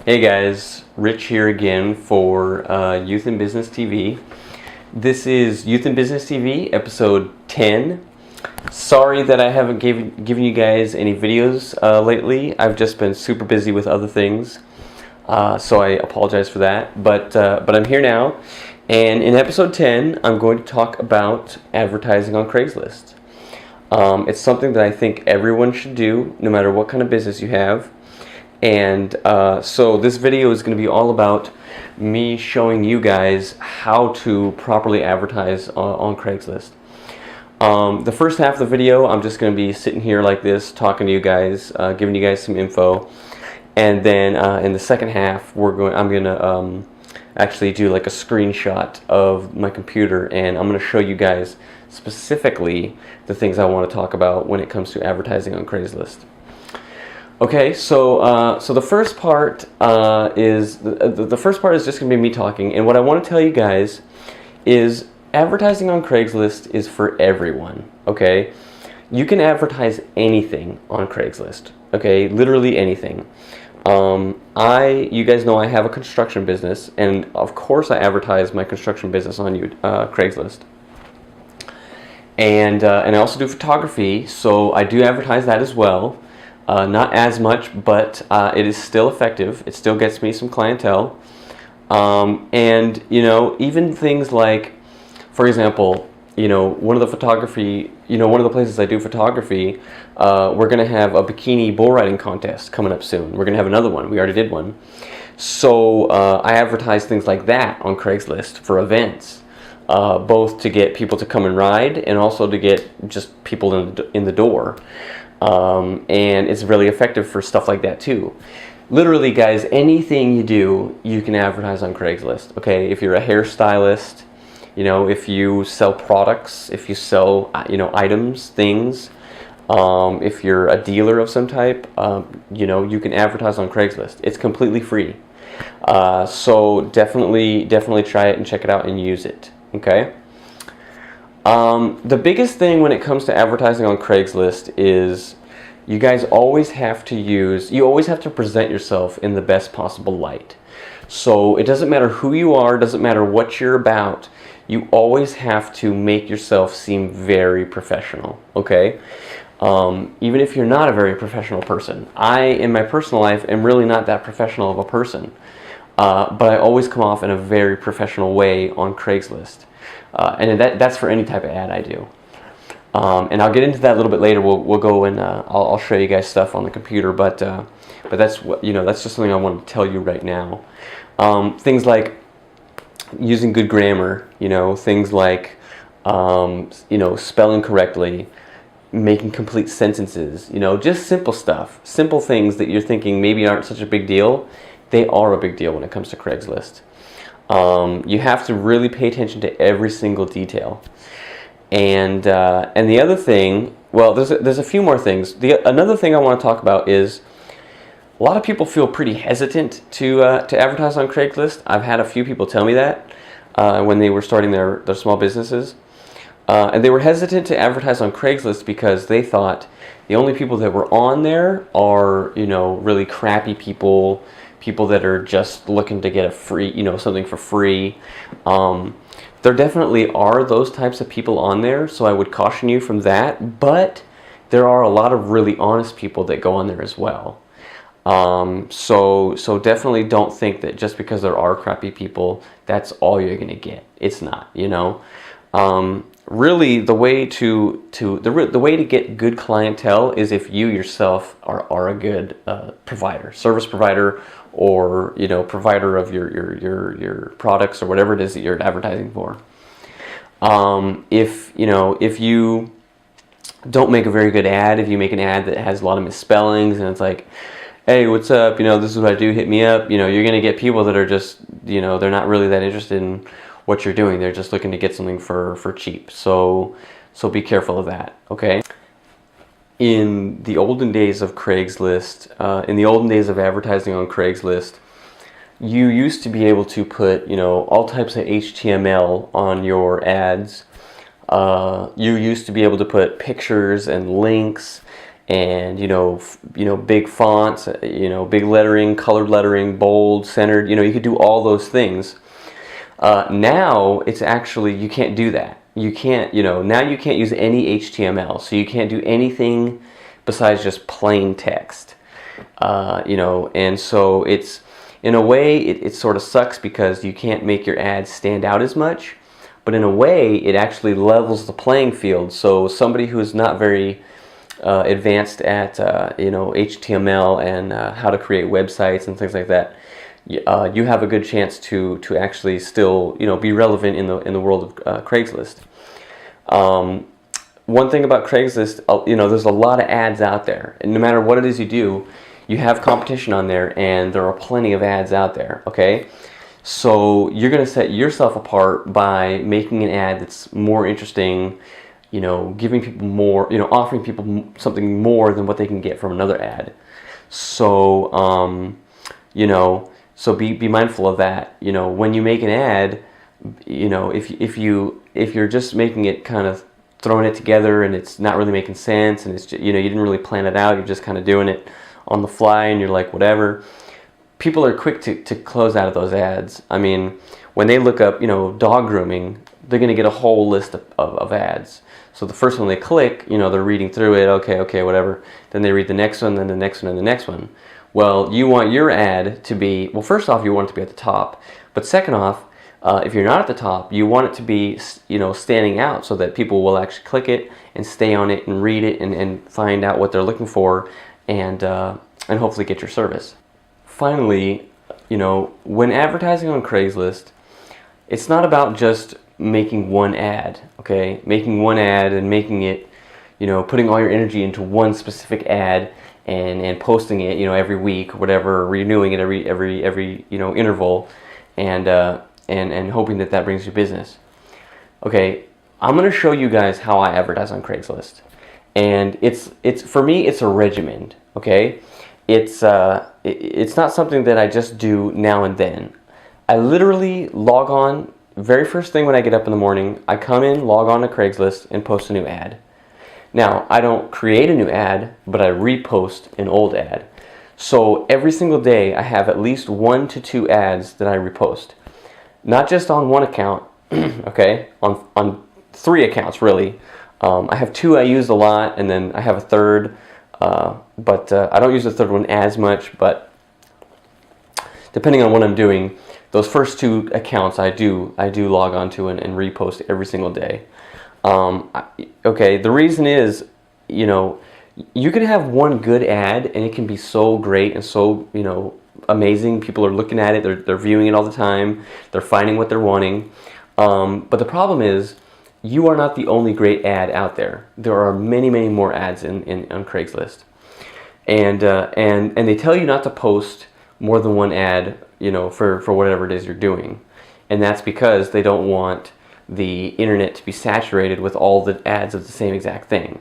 Hey guys, Rich here again for Youth in Business TV. This is Youth in Business TV, episode 10. Sorry that I haven't given you guys any videos lately. I've just been super busy with other things, so I apologize for that. But I'm here now, and in episode 10, I'm going to talk about advertising on Craigslist. It's something that I think everyone should do, no matter what kind of business you have. And so this video is going to be all about me showing you guys how to properly advertise on Craigslist. The first half of the video, I'm just going to be sitting here like this, talking to you guys, giving you guys some info. And then in the second half, I'm going to actually do like a screenshot of my computer, and I'm going to show you guys specifically the things I want to talk about when it comes to advertising on Craigslist. Okay, so the first part is the first part is just going to be me talking, and what I want to tell you guys is advertising on Craigslist is for everyone. Okay, you can advertise anything on Craigslist. Okay, literally anything. You guys know I have a construction business, and of course I advertise my construction business on Craigslist. And I also do photography, so I do advertise that as well. Not as much, but it is still effective. It still gets me some clientele. And, you know, even things like, for example, one of the places I do photography, we're going to have a bikini bull riding contest coming up soon. We're going to have another one. We already did one. So I advertise things like that on Craigslist for events, both to get people to come and ride and also to get just people in the door. And it's really effective for stuff like that too. Literally, guys, anything you do, you can advertise on Craigslist. Okay, if you're a hairstylist, if you sell products, if you sell, items, things, if you're a dealer of some type, you can advertise on Craigslist. It's completely free. So definitely try it and check it out and use it. Okay. The biggest thing when it comes to advertising on Craigslist is you guys always have to present yourself in the best possible light. So it doesn't matter who you are, doesn't matter what you're about, you always have to make yourself seem very professional, okay? Even if you're not a very professional person. I, in my personal life, am really not that professional of a person. But I always come off in a very professional way on Craigslist. And that's for any type of ad I do. And I'll get into that a little bit later. We'll go and I'll show you guys stuff on the computer. But that's that's just something I want to tell you right now. Things like using good grammar. Things like spelling correctly, making complete sentences. Just simple stuff, simple things that you're thinking maybe aren't such a big deal. They are a big deal when it comes to Craigslist. You have to really pay attention to every single detail. And the other thing, well, there's a few more things. Another thing I want to talk about is a lot of people feel pretty hesitant to advertise on Craigslist. I've had a few people tell me that when they were starting their small businesses. And they were hesitant to advertise on Craigslist because they thought the only people that were on there are, really crappy people that are just looking to get a free, something for free. There definitely are those types of people on there, so I would caution you from that, but there are a lot of really honest people that go on there as well. So definitely don't think that just because there are crappy people, that's all you're going to get. It's not, Really, the way to get good clientele is if you yourself are a good service provider, or provider of your products or whatever it is that you're advertising for. If you don't make a very good ad, if you make an ad that has a lot of misspellings and it's like, hey, what's up? This is what I do. Hit me up. You're gonna get people that are just they're not really that interested in what you're doing. They're just looking to get something for cheap. So be careful of that. Okay. In the olden days of Craigslist, in the olden days of advertising on Craigslist, you used to be able to put, all types of HTML on your ads. You used to be able to put pictures and links and big fonts, big lettering, colored lettering, bold, centered. You could do all those things. Now it's actually, you can't do that. You can't, now you can't use any HTML, so you can't do anything besides just plain text. And so it's, in a way, it sort of sucks because you can't make your ads stand out as much, but in a way, it actually levels the playing field. So somebody who is not very advanced at, HTML and how to create websites and things like that, you have a good chance to actually still, be relevant in the world of Craigslist. One thing about Craigslist, there's a lot of ads out there, and no matter what it is you do, you have competition on there, and there are plenty of ads out there, okay? So you're going to set yourself apart by making an ad that's more interesting, giving people more, offering people something more than what they can get from another ad. So, so be mindful of that. When you make an ad, if you're just making it kind of throwing it together and it's not really making sense, and it's just, you didn't really plan it out, you're just kind of doing it on the fly, and you're like, whatever, people are quick to close out of those ads. I mean, when they look up, dog grooming, they're going to get a whole list of ads. So the first one they click, they're reading through it, okay, whatever. Then they read the next one, then the next one, and the next one. Well, you want your ad to be, well, first off, you want it to be at the top. But second off, if you're not at the top, you want it to be, standing out so that people will actually click it and stay on it and read it and find out what they're looking for, and hopefully get your service. Finally, when advertising on Craigslist, it's not about just making one ad, okay? Making one ad and making it, putting all your energy into one specific ad and posting it, every week or whatever, renewing it every interval, and hoping that brings you business. Okay, I'm going to show you guys how I advertise on Craigslist, and it's for me, it's a regimen. Okay, it's not something that I just do now and then. I literally log on, very first thing when I get up in the morning, I come in, log on to Craigslist, and post a new ad. Now, I don't create a new ad, but I repost an old ad. So every single day, I have at least 1 to 2 ads that I repost. Not just on one account, okay, on 3 accounts really. I have 2 I use a lot, and then I have a third, but I don't use the third one as much, but depending on what I'm doing, those first 2 accounts I do log on to and repost every single day. Okay, the reason is, you can have one good ad and it can be so great and so, amazing. People are looking at it, they're viewing it all the time, they're finding what they're wanting. But the problem is, you are not the only great ad out there. There are many, many more ads on Craigslist. And they tell you not to post more than one ad, for whatever it is you're doing. And that's because they don't want the internet to be saturated with all the ads of the same exact thing.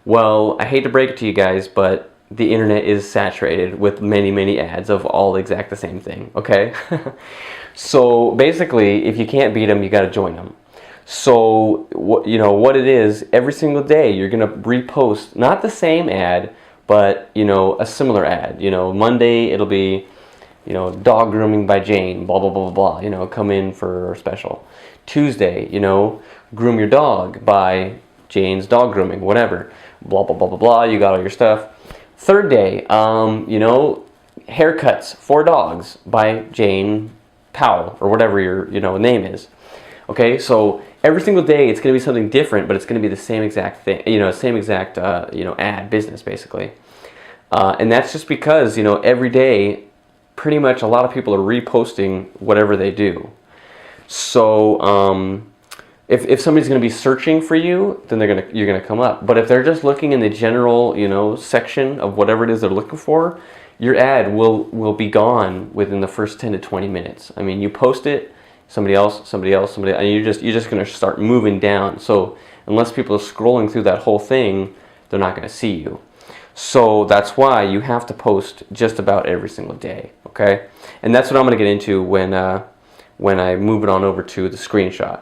Well, I hate to break it to you guys, but the internet is saturated with many, many ads of all exact the same thing, okay? So basically, if you can't beat them, you got to join them. So what it is, every single day you're going to repost not the same ad, but a similar ad. Monday it'll be dog grooming by Jane, blah blah blah blah blah, come in for a special. Tuesday, groom your dog by Jane's dog grooming, whatever, blah blah blah blah blah, you got all your stuff. Third day, haircuts for dogs by Jane Powell, or whatever your name is. Okay, so every single day it's going to be something different, but it's going to be the same exact thing, same exact ad business basically. And that's just because every day pretty much a lot of people are reposting whatever they do. So if somebody's going to be searching for you, then you're gonna come up. But if they're just looking in the general section of whatever it is they're looking for, your ad will be gone within the first 10 to 20 minutes. I mean, you post it, somebody else, and you're just going to start moving down. So unless people are scrolling through that whole thing, they're not going to see you. So that's why you have to post just about every single day, okay? And that's what I'm going to get into when I move it on over to the screenshot.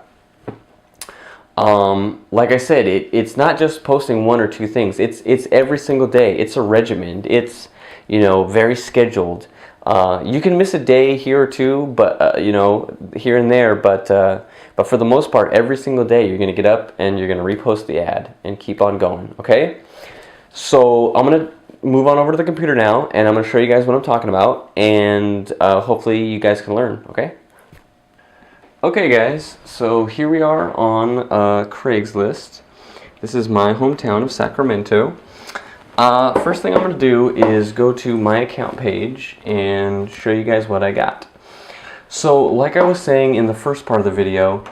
Like I said, it's not just posting one or two things. It's every single day. It's a regimen. It's, you know, very scheduled. You can miss a day here or two, but you know, here and there. But for the most part, every single day you're gonna get up and you're gonna repost the ad and keep on going. Okay. So I'm gonna move on over to the computer now, and I'm gonna show you guys what I'm talking about, and hopefully you guys can learn. Okay. Okay guys, so here we are on Craigslist. This is my hometown of Sacramento. First thing I'm going to do is go to my account page and show you guys what I got. So like I was saying in the first part of the video,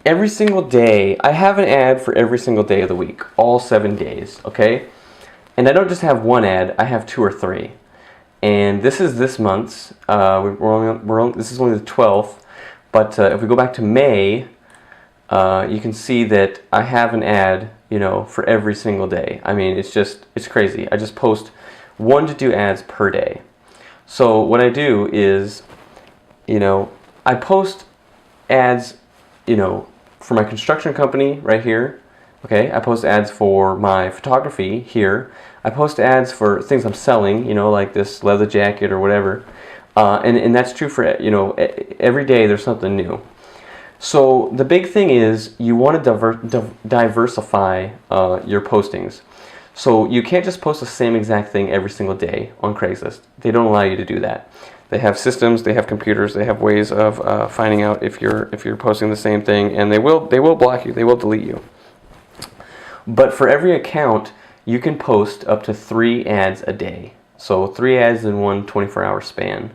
every single day, I have an ad for every single day of the week, all 7 days, okay? And I don't just have one ad, I have 2 or 3. And this is this month's, this is only the 12th, but if we go back to May, you can see that I have an ad, you know, for every single day. I mean, it's crazy. I just post 1 to 2 ads per day. So what I do is, you know, I post ads, you know, for my construction company right here. Okay, I post ads for my photography here. I post ads for things I'm selling, you know, like this leather jacket or whatever. And that's true for, you know, every day there's something new. So the big thing is you want to diversify your postings. So you can't just post the same exact thing every single day on Craigslist. They don't allow you to do that. They have systems, they have computers, they have ways of finding out if you're posting the same thing, and they will block you, they will delete you. But for every account, you can post up to 3 ads a day. So 3 ads in one 24-hour span.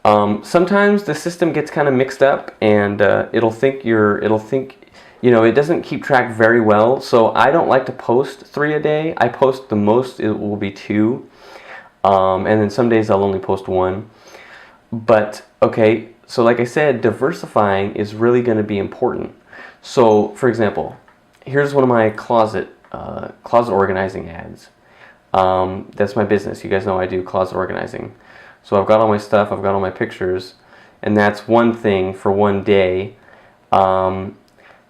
Sometimes the system gets kind of mixed up, and it'll think, you know, it doesn't keep track very well. So I don't like to post 3 a day. I post the most, it will be 2. And then some days I'll only post 1. But, okay, so like I said, diversifying is really going to be important. So, for example, here's one of my closet organizing ads. That's my business. You guys know I do closet organizing. So I've got all my stuff, I've got all my pictures, and that's one thing for one day. And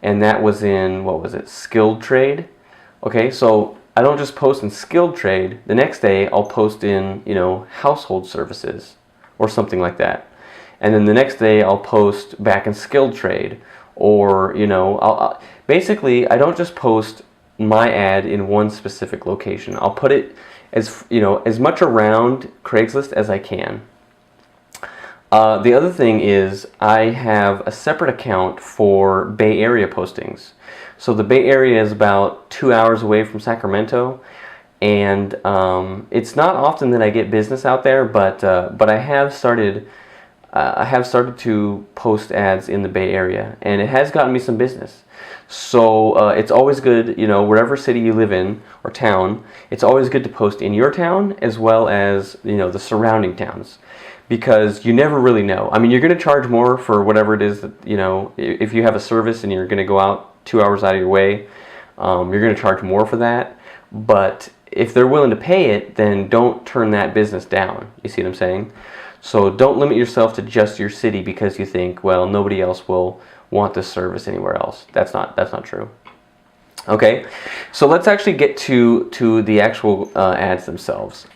that was in, what was it, skilled trade? Okay, so I don't just post in skilled trade. The next day I'll post in, you know, household services or something like that. And then the next day I'll post back in skilled trade, or, you know, basically I don't just post my ad in one specific location. I'll put it as, you know, as much around Craigslist as I can. The other thing is I have a separate account for Bay Area postings. So the Bay Area is about 2 hours away from Sacramento, and it's not often that I get business out there, but I have started to post ads in the Bay Area, and it has gotten me some business. So it's always good, you know, wherever city you live in or town, it's always good to post in your town as well as, you know, the surrounding towns, because you never really know. I mean, you're going to charge more for whatever it is that, you know, if you have a service and you're going to go out 2 hours out of your way, you're going to charge more for that. But if they're willing to pay it, then don't turn that business down. You see what I'm saying? So don't limit yourself to just your city because you think, well, nobody else will want this service anywhere else. That's not true. Okay, so let's actually get to the actual ads themselves.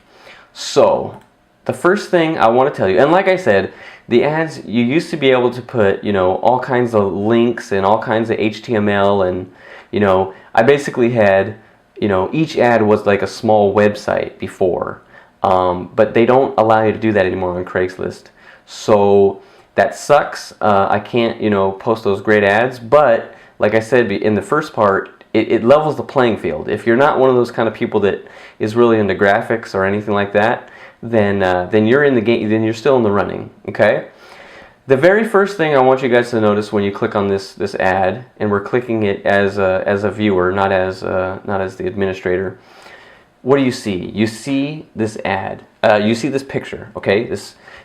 So the first thing I want to tell you, and like I said, the ads, you used to be able to put, you know, all kinds of links and all kinds of HTML, and, you know, I basically had, you know, each ad was like a small website before, but they don't allow you to do that anymore on Craigslist. So that sucks. I can't, you know, post those great ads, but like I said in the first part, it levels the playing field. If you're not one of those kind of people that is really into graphics or anything like that, then you're in the game. Then you're still in the running. Okay. The very first thing I want you guys to notice when you click on this ad, and we're clicking it as a viewer, not as the administrator. What do you see? You see this ad. You see this picture. Okay.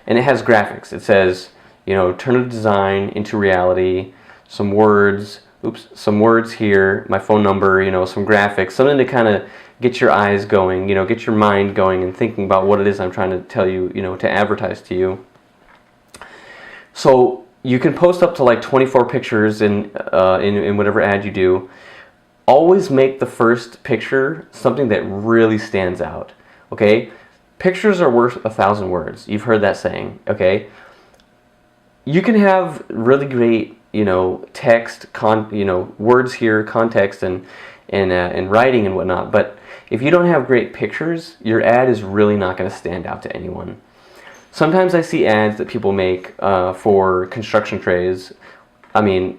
And it has graphics. It says, you know, turn a design into reality. Some words. Some words here. My phone number. You know, some graphics. Something to kind of get your eyes going. You know, get your mind going and thinking about what it is I'm trying to tell you. You know, to advertise to you. So you can post up to like 24 pictures in whatever ad you do. Always make the first picture something that really stands out, okay? Pictures are worth 1,000 words. You've heard that saying, okay? You can have really great, text, words here, context, and writing and whatnot. But if you don't have great pictures, your ad is really not going to stand out to anyone. Sometimes I see ads that people make for construction trades. I mean,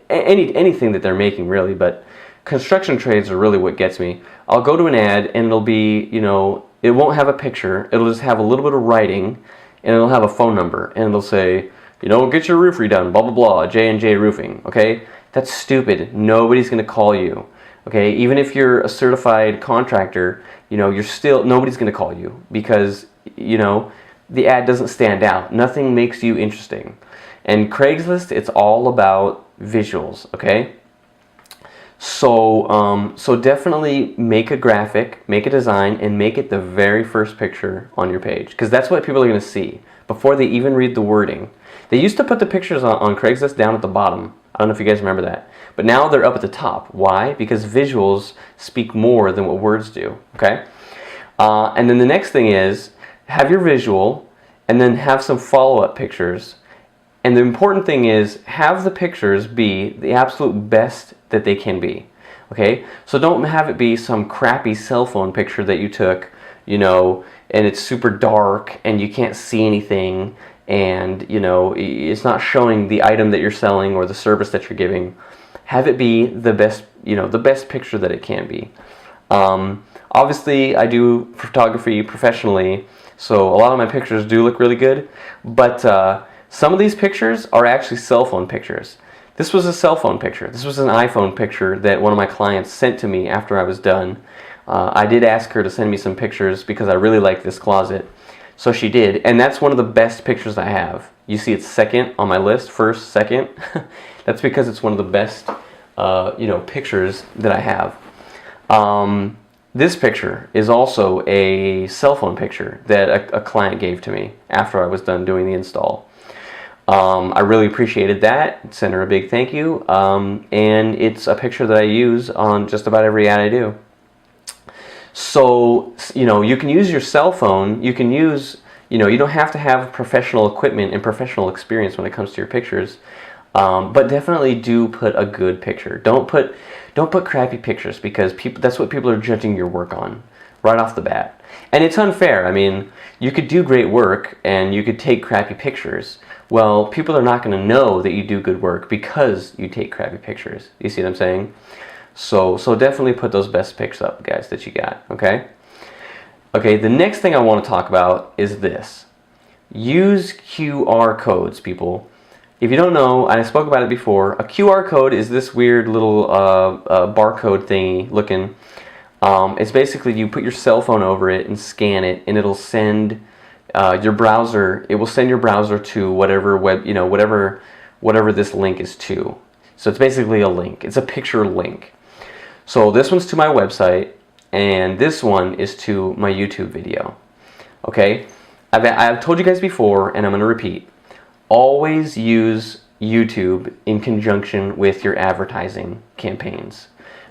anything that they're making really, but construction trades are really what gets me. I'll go to an ad and it'll be, it won't have a picture. It'll just have a little bit of writing, and it'll have a phone number, and it'll say, get your roof redone, blah, blah, blah, J&J Roofing, okay? That's stupid. Nobody's going to call you, okay? Even if you're a certified contractor, nobody's going to call you because, the ad doesn't stand out. Nothing makes you interesting. And Craigslist, it's all about visuals, okay? So definitely make a graphic, make a design, and make it the very first picture on your page, because that's what people are going to see before they even read the wording. They used to put the pictures on Craigslist down at the bottom. I don't know if you guys remember that. But now they're up at the top. Why? Because visuals speak more than what words do, okay? And then the next thing is, have your visual, and then have some follow-up pictures. And the important thing is, have the pictures be the absolute best that they can be, okay? So don't have it be some crappy cell phone picture that you took, and it's super dark and you can't see anything, and, it's not showing the item that you're selling or the service that you're giving. Have it be the best, the best picture that it can be. Obviously, I do photography professionally, so a lot of my pictures do look really good, but some of these pictures are actually cell phone pictures. This was a cell phone picture. This was an iPhone picture that one of my clients sent to me after I was done. I did ask her to send me some pictures because I really like this closet. So she did, and that's one of the best pictures I have. You see it's second on my list, first, second. That's because it's one of the best pictures that I have. This picture is also a cell phone picture that a client gave to me after I was done doing the install. I really appreciated that. Sent her a big thank you. And it's a picture that I use on just about every ad I do. So, you can use your cell phone. You can use, you don't have to have professional equipment and professional experience when it comes to your pictures. But definitely do put a good picture. Don't put crappy pictures, because that's what people are judging your work on right off the bat. And it's unfair. I mean, you could do great work and you could take crappy pictures. Well, people are not going to know that you do good work because you take crappy pictures. You see what I'm saying? So definitely put those best pics up, guys, that you got, okay? Okay, the next thing I want to talk about is this. Use QR codes, people. If you don't know, and I spoke about it before, a QR code is this weird little barcode thingy looking. It's basically you put your cell phone over it and scan it, and it'll send your browser. It will send your browser to whatever whatever this link is to. So it's basically a link. It's a picture link. So this one's to my website, and this one is to my YouTube video. Okay, I've told you guys before, and I'm going to repeat. Always use YouTube in conjunction with your advertising campaigns,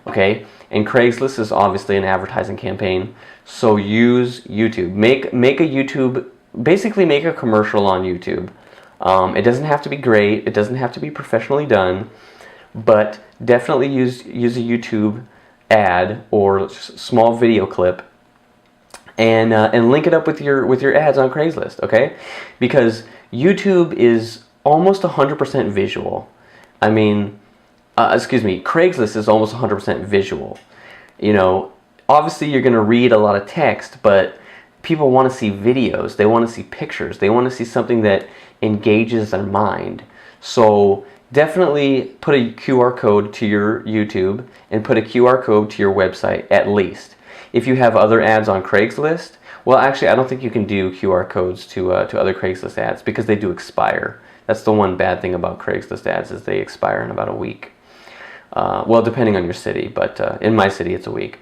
okay? And Craigslist is obviously an advertising campaign, so use YouTube. Make a YouTube, basically make a commercial on YouTube. It doesn't have to be great, it doesn't have to be professionally done, but definitely use a YouTube ad or small video clip, and link it up with your ads on Craigslist, okay? Because YouTube is almost 100% visual. I mean, Craigslist is almost 100% visual. Obviously you're going to read a lot of text, but people want to see videos. They want to see pictures. They want to see something that engages their mind. So definitely put a QR code to your YouTube and put a QR code to your website at least. If you have other ads on Craigslist, well, actually, I don't think you can do QR codes to other Craigslist ads because they do expire. That's the one bad thing about Craigslist ads, is they expire in about a week. Well, depending on your city, but in my city, it's a week.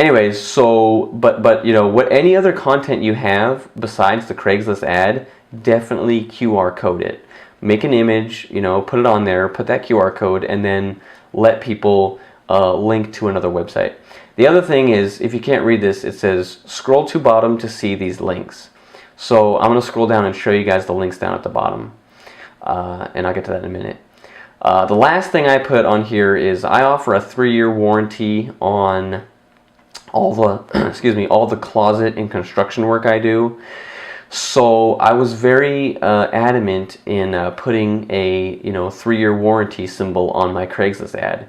Anyways, so but you know, what any other content you have besides the Craigslist ad, definitely QR code it. Make an image, you know, put it on there, put that QR code, and then let people link to another website. The other thing is, if you can't read this, it says scroll to bottom to see these links. So I'm going to scroll down and show you guys the links down at the bottom, and I'll get to that in a minute. The last thing I put on here is I offer a 3-year warranty on all the all the closet and construction work I do. So I was very adamant in putting a 3-year warranty symbol on my Craigslist ad.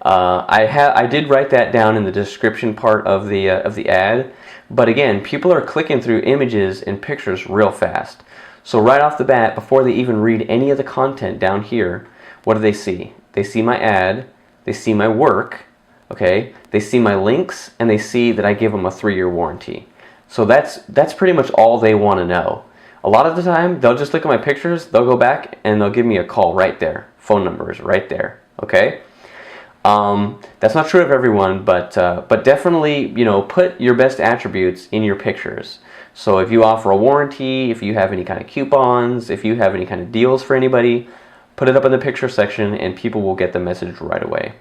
I did write that down in the description part of the ad, but again, people are clicking through images and pictures real fast. So right off the bat, before they even read any of the content down here, what do they see? They see my ad, they see my work, okay? They see my links, and they see that I give them a 3-year warranty. So that's pretty much all they want to know. A lot of the time, they'll just look at my pictures, they'll go back, and they'll give me a call right there. Phone number is right there, okay? That's not true of everyone, but definitely, put your best attributes in your pictures. So if you offer a warranty, if you have any kind of coupons, if you have any kind of deals for anybody, put it up in the picture section, and people will get the message right away.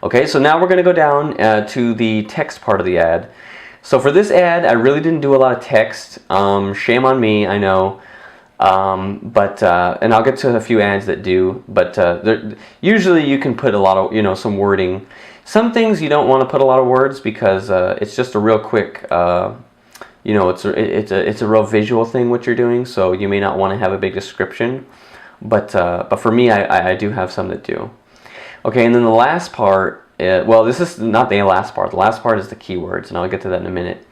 Okay, so now we're going to go down to the text part of the ad. So for this ad, I really didn't do a lot of text. Shame on me, I know. And I'll get to a few ads that do, but usually you can put a lot of, some wording. Some things you don't want to put a lot of words because it's just a real quick, it's a real visual thing what you're doing, so you may not want to have a big description. But for me, I do have some that do. Okay, and then the last part, well, this is not the last part. The last part is the keywords, and I'll get to that in a minute.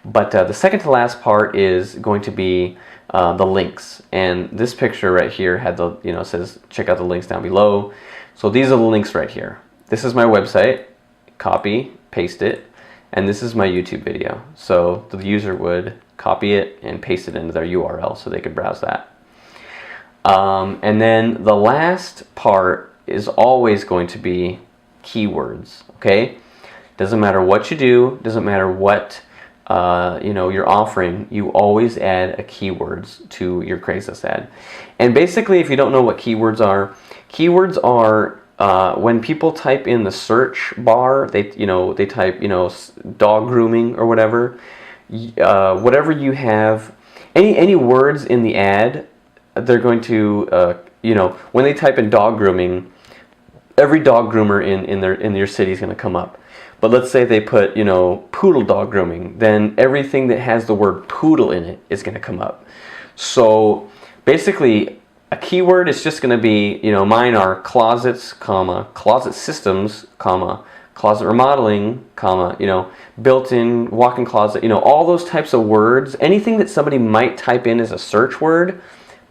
But the second to last part is going to be the links. And this picture right here had the, says check out the links down below. So these are the links right here. This is my website, copy, paste it, and this is my YouTube video. So the user would copy it and paste it into their URL so they could browse that. And then the last part is always going to be keywords, okay? Doesn't matter what you do, doesn't matter what you're offering, you always add a keywords to your Craigslist ad. And basically, if you don't know what keywords are when people type in the search bar, they type dog grooming or whatever, whatever you have, any words in the ad, they're going to when they type in dog grooming, every dog groomer in your city is going to come up. But let's say they put, poodle dog grooming, then everything that has the word poodle in it is going to come up. So basically, a keyword is just going to be, mine are closets, comma, closet systems, comma, closet remodeling, comma, built-in walk-in closet, all those types of words. Anything that somebody might type in as a search word,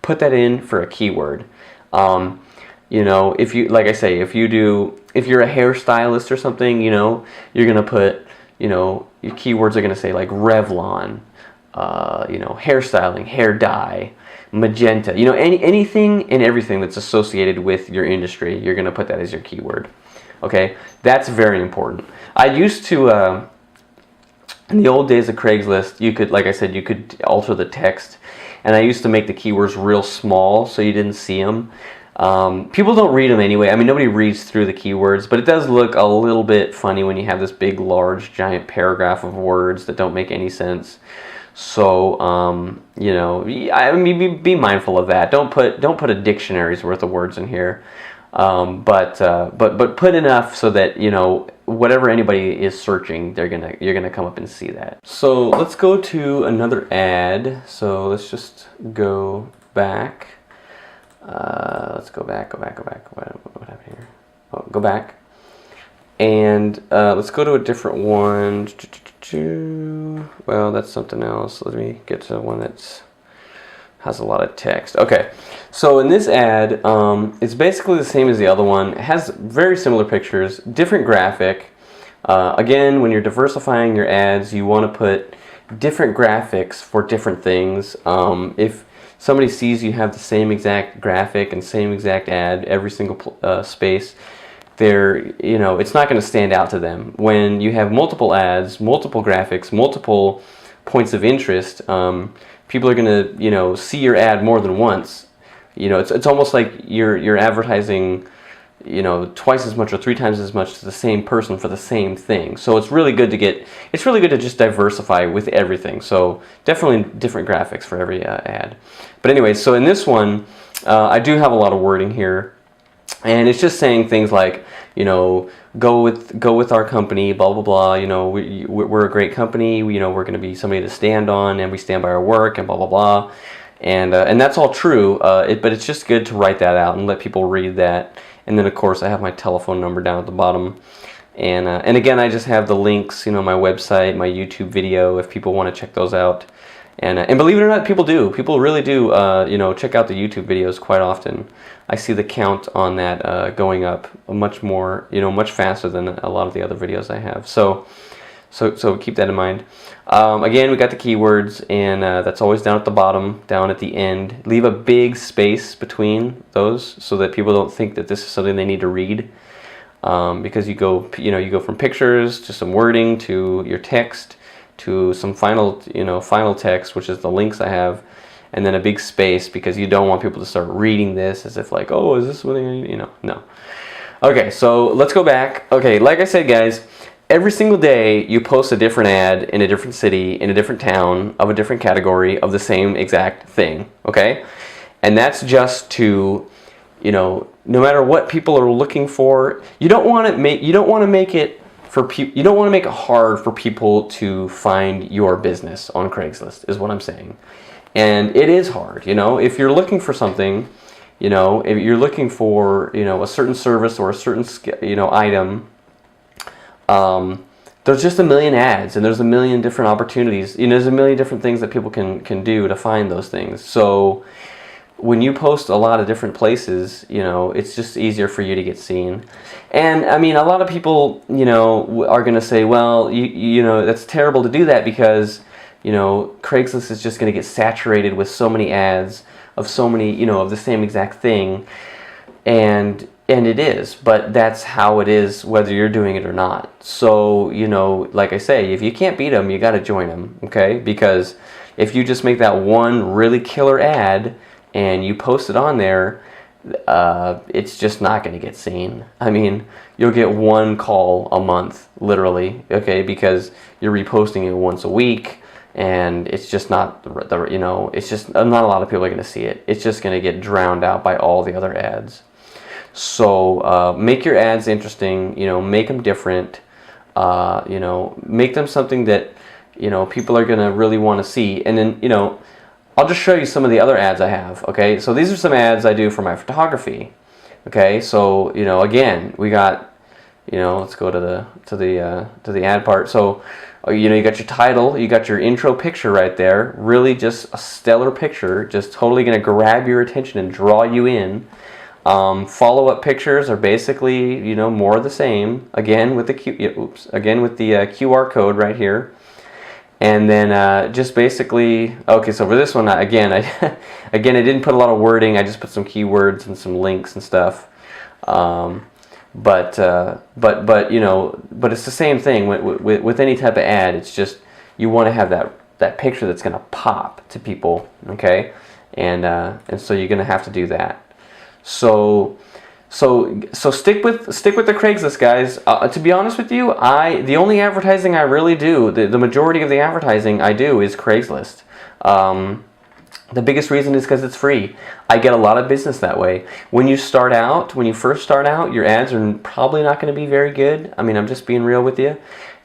put that in for a keyword. If you, like I say, if you're a hairstylist or something, you're going to put, your keywords are going to say like Revlon, hairstyling, hair dye, magenta, anything and everything that's associated with your industry, you're going to put that as your keyword. Okay, that's very important. I used to, in the old days of Craigslist, you could, like I said, you could alter the text, and I used to make the keywords real small so you didn't see them. People don't read them anyway. I mean, nobody reads through the keywords, but it does look a little bit funny when you have this big, large, giant paragraph of words that don't make any sense. So, I mean, be mindful of that. Don't put a dictionary's worth of words in here, but put enough so that whatever anybody is searching, you're gonna come up and see that. So let's go to another ad. So let's just go back. Let's go back. What happened here? Oh, go back. And let's go to a different one. Well, that's something else. Let me get to one that has a lot of text. Okay, so in this ad, it's basically the same as the other one. It has very similar pictures, different graphic. Again, when you're diversifying your ads, you want to put different graphics for different things. If somebody sees you have the same exact graphic and same exact ad every single space, it's not going to stand out to them. When you have multiple ads, multiple graphics, multiple points of interest, people are going to, see your ad more than once. It's almost like you're advertising, twice as much or 3 times as much to the same person for the same thing. So it's really good to just diversify with everything. So definitely different graphics for every ad. But anyway, so in this one, I do have a lot of wording here, and it's just saying things like, go with our company, blah blah blah. We're a great company. We're going to be somebody to stand on, and we stand by our work, and blah blah blah. And that's all true. But it's just good to write that out and let people read that. And then of course I have my telephone number down at the bottom. And again, I just have the links, my website, my YouTube video, if people want to check those out. And believe it or not, people do. People really do, check out the YouTube videos quite often. I see the count on that going up much more, much faster than a lot of the other videos I have. So keep that in mind. Again, we got the keywords, and that's always down at the bottom, down at the end. Leave a big space between those so that people don't think that this is something they need to read. Because you go from pictures to some wording to your text to some final text, which is the links I have, and then a big space because you don't want people to start reading this as if like, oh, is this what I need? No. Okay, so let's go back. Okay, like I said, guys, every single day you post a different ad in a different city, in a different town, of a different category of the same exact thing, okay? And that's just to, no matter what people are looking for, you don't want to make it hard for people to find your business on Craigslist, is what I'm saying. And it is hard, if you're looking for something, if you're looking for, a certain service or a certain, item, there's just a million ads, and there's a million different opportunities. There's a million different things that people can do to find those things. So when you post a lot of different places, it's just easier for you to get seen. And I mean, a lot of people, are going to say, well, that's terrible to do that because, Craigslist is just going to get saturated with so many ads of so many, of the same exact thing. And it is, but that's how it is whether you're doing it or not. So, like I say, if you can't beat them, you got to join them, okay? Because if you just make that one really killer ad and you post it on there, it's just not going to get seen. I mean, you'll get one call a month, literally, okay? Because you're reposting it once a week, and it's just not, it's just not a lot of people are going to see it. It's just going to get drowned out by all the other ads. So make your ads interesting, make them different, make them something that, people are going to really want to see. And then, I'll just show you some of the other ads I have, okay? So these are some ads I do for my photography, okay? So, again, we got, let's go to the ad part. So, you got your title, you got your intro picture right there, really just a stellar picture, just totally going to grab your attention and draw you in. Follow-up pictures are basically, more of the same. Again with the QR code right here, and then just basically, okay. So for this one, again, I didn't put a lot of wording. I just put some keywords and some links and stuff. But it's the same thing with any type of ad. It's just you want to have that picture that's going to pop to people, okay? And so you're going to have to do that. So stick with the Craigslist, guys. To be honest with you, the only advertising I really do, the majority of the advertising I do is Craigslist. The biggest reason is because it's free. I get a lot of business that way. When you first start out, your ads are probably not going to be very good. I mean, I'm just being real with you.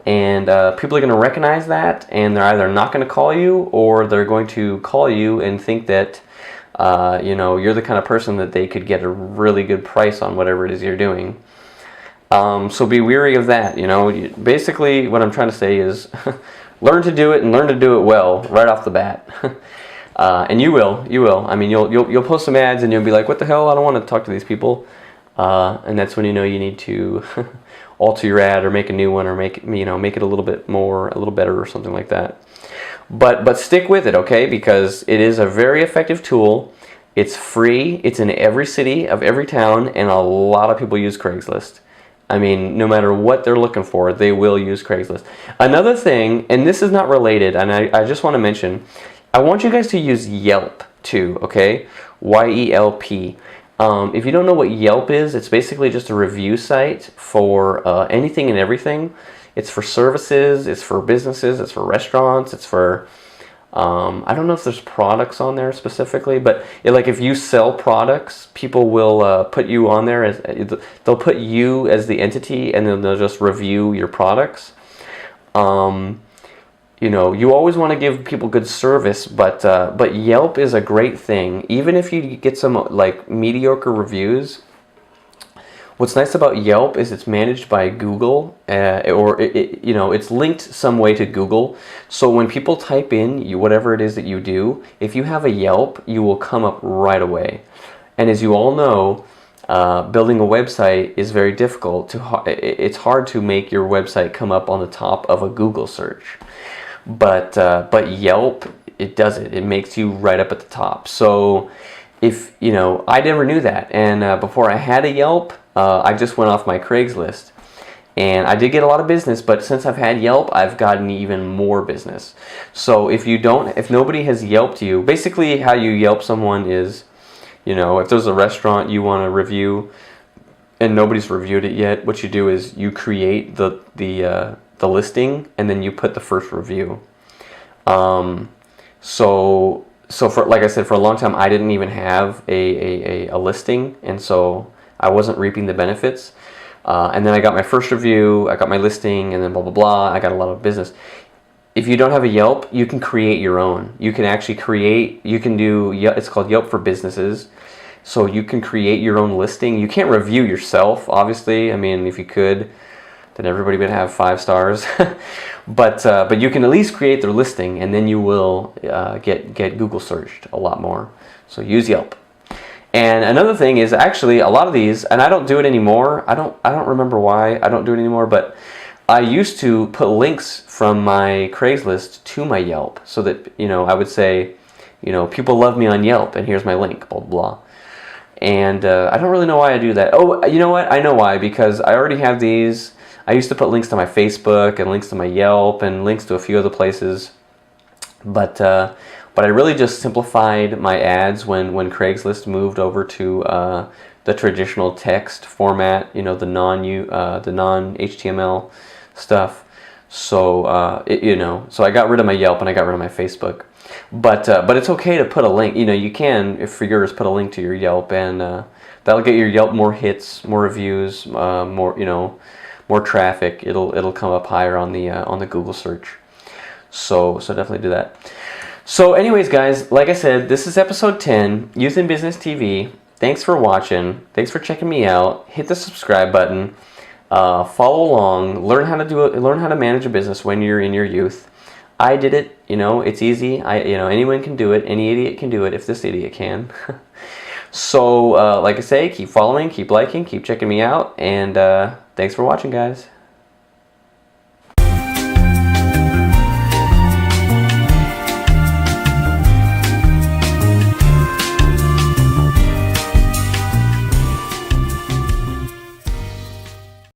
And people are going to recognize that, and they're either not going to call you, or they're going to call you and think that you're the kind of person that they could get a really good price on whatever it is you're doing. So be wary of that. Basically what I'm trying to say is learn to do it, and learn to do it well right off the bat. And you will. I mean, you'll post some ads and you'll be like, what the hell? I don't want to talk to these people. And that's when you need to alter your ad or make a new one, or make it a little better or something like that. But stick with it, okay? Because it is a very effective tool. It's free. It's in every city of every town, and a lot of people use Craigslist. I mean, no matter what they're looking for, they will use Craigslist. Another thing, and this is not related, and I just want to mention, I want you guys to use Yelp too, okay? YELP. If you don't know what Yelp is, it's basically just a review site for anything and everything. It's for services, it's for businesses, it's for restaurants, it's for... I don't know if there's products on there specifically, but like if you sell products, people will put you on there as they'll put you as the entity, and then they'll just review your products. You know, you always want to give people good service, but Yelp is a great thing. Even if you get some like mediocre reviews, what's nice about Yelp is it's managed by Google, or you know, it's linked some way to Google. So when people type in whatever it is that you do, if you have a Yelp, you will come up right away. And as you all know, building a website is very difficult. It's hard to make your website come up on the top of a Google search. But Yelp, it does it. It makes you right up at the top. So if, you know, I never knew that. And before I had a Yelp, I just went off my Craigslist. And I did get a lot of business, but since I've had Yelp, I've gotten even more business. So if nobody has Yelped you, basically how you Yelp someone is, you know, if there's a restaurant you want to review and nobody's reviewed it yet, what you do is you create the listing, and then you put the first review. So for, like I said, for a long time I didn't even have a listing, and so I wasn't reaping the benefits. And then I got my first review, I got my listing, and then blah blah blah. I got a lot of business. If you don't have a Yelp, you can create your own. You can actually create. You can do. It's called Yelp for Businesses. So you can create your own listing. You can't review yourself, obviously. I mean, if you could, then everybody would have 5 stars. but you can at least create their listing, and then you will get Google searched a lot more. So use Yelp. And another thing is, actually, a lot of these, and I don't do it anymore. I don't remember why I don't do it anymore, but I used to put links from my Craigslist to my Yelp, so that, you know, I would say, you know, people love me on Yelp, and here's my link, blah blah blah. And I don't really know why I do that. Oh, you know what? I know why, because I already have these. I used to put links to my Facebook and links to my Yelp and links to a few other places, but I really just simplified my ads when Craigslist moved over to the traditional text format, you know, the non HTML stuff. So you know, so I got rid of my Yelp and I got rid of my Facebook. But it's okay to put a link. You know, you can, if for yours, put a link to your Yelp, and that'll get your Yelp more hits, more reviews, more, you know, more traffic. It'll come up higher on the Google search. So definitely do that. So anyways, guys, like I said, this is episode 10, Youth in Business TV. Thanks for watching. Thanks for checking me out. Hit the subscribe button. Follow along. Learn how to do it. Learn how to manage a business when you're in your youth. I did it. You know, it's easy. You know, anyone can do it. Any idiot can do it if this idiot can. So, like I say, keep following, keep liking, keep checking me out, and thanks for watching, guys.